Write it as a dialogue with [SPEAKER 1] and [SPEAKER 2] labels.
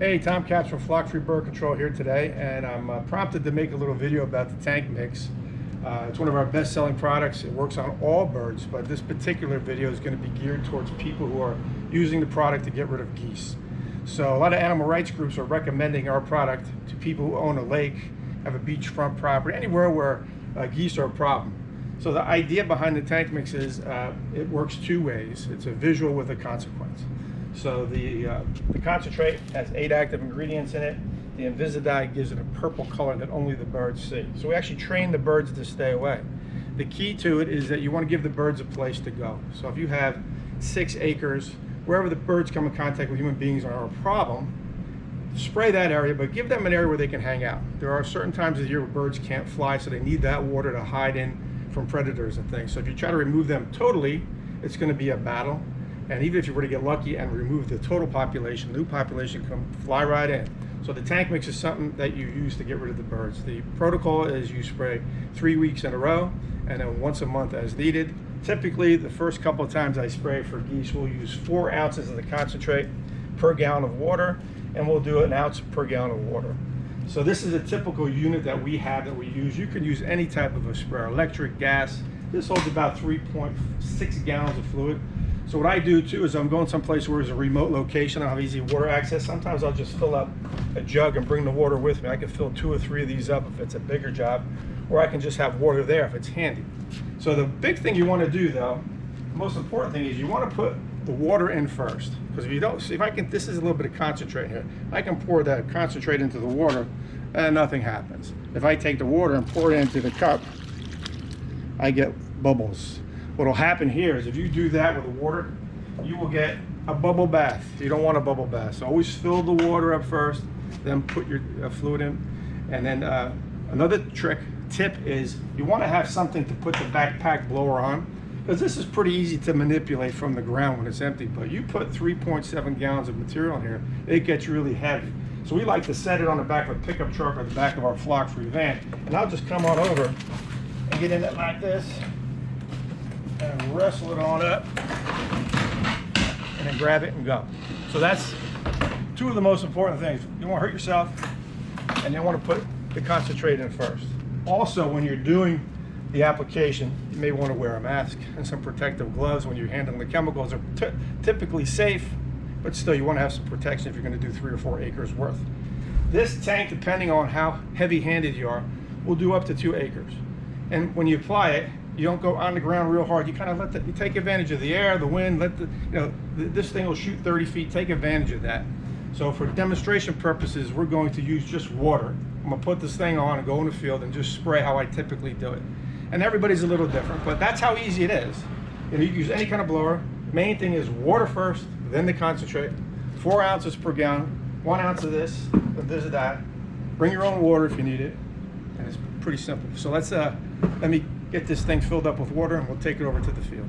[SPEAKER 1] Hey, Tom Kaps from Flock Free Bird Control here today, and I'm prompted to make a little video about the tank mix. It's one of our best-selling products. It works on all birds, but this particular video is going to be geared towards people who are using the product to get rid of geese. So a lot of animal rights groups are recommending our product to people who own a lake, have a beachfront property, anywhere where geese are a problem. So the idea behind the tank mix is it works two ways. It's a visual with a consequence. So the concentrate has 8 active ingredients in it. The Invisidye gives it a purple color that only the birds see. So we actually train the birds to stay away. The key to it is that you want to give the birds a place to go. So if you have 6 acres, wherever the birds come in contact with human beings are a problem, spray that area, but give them an area where they can hang out. There are certain times of the year where birds can't fly, so they need that water to hide in from predators and things. So if you try to remove them totally, it's going to be a battle. And even if you were to get lucky and remove the total population, the new population can fly right in. So the tank mix is something that you use to get rid of the birds. The protocol is you spray 3 weeks in a row and then once a month as needed. Typically, the first couple of times I spray for geese, we'll use 4 ounces of the concentrate per gallon of water, and we'll do 1 ounce per gallon of water. So this is a typical unit that we have that we use. You can use any type of a sprayer, electric, gas. This holds about 3.6 gallons of fluid. So what I do too is I'm going someplace where there's a remote location, I have easy water access. Sometimes I'll just fill up a jug and bring the water with me. I can fill 2 or 3 of these up if it's a bigger job, or I can just have water there if it's handy. So the big thing you want to do though, the most important thing is you want to put the water in first. Because if you don't, see if I can, this is a little bit of concentrate here. I can pour that concentrate into the water and nothing happens. If I take the water and pour it into the cup, I get bubbles. What'll happen here is if you do that with the water, you will get a bubble bath. You don't want a bubble bath. So always fill the water up first, then put your fluid in. And then another tip is you want to have something to put the backpack blower on, because this is pretty easy to manipulate from the ground when it's empty. But you put 3.7 gallons of material in here, it gets really heavy. So we like to set it on the back of a pickup truck or the back of our Flock Free van. And I'll just come on over and get in it like this and wrestle it on up and then grab it and go. So that's 2 of the most important things. You don't want to hurt yourself, and you want to put the concentrate in first. Also, when you're doing the application, you may want to wear a mask and some protective gloves when you're handling the chemicals. They're typically safe, but still you want to have some protection if you're going to do 3 or 4 acres worth. This tank, depending on how heavy-handed you are, will do up to 2 acres. And when you apply it, you don't go on the ground real hard. You kind of you take advantage of the air, the wind. This thing will shoot 30 feet. Take advantage of that. So for demonstration purposes, we're going to use just water. I'm gonna put this thing on and go in the field and just spray how I typically do it. And everybody's a little different, but that's how easy it is. You can use any kind of blower. Main thing is water first, then the concentrate. 4 ounces per gallon, 1 ounce of this is that. Bring your own water if you need it, and it's pretty simple. So let me get this thing filled up with water and we'll take it over to the field.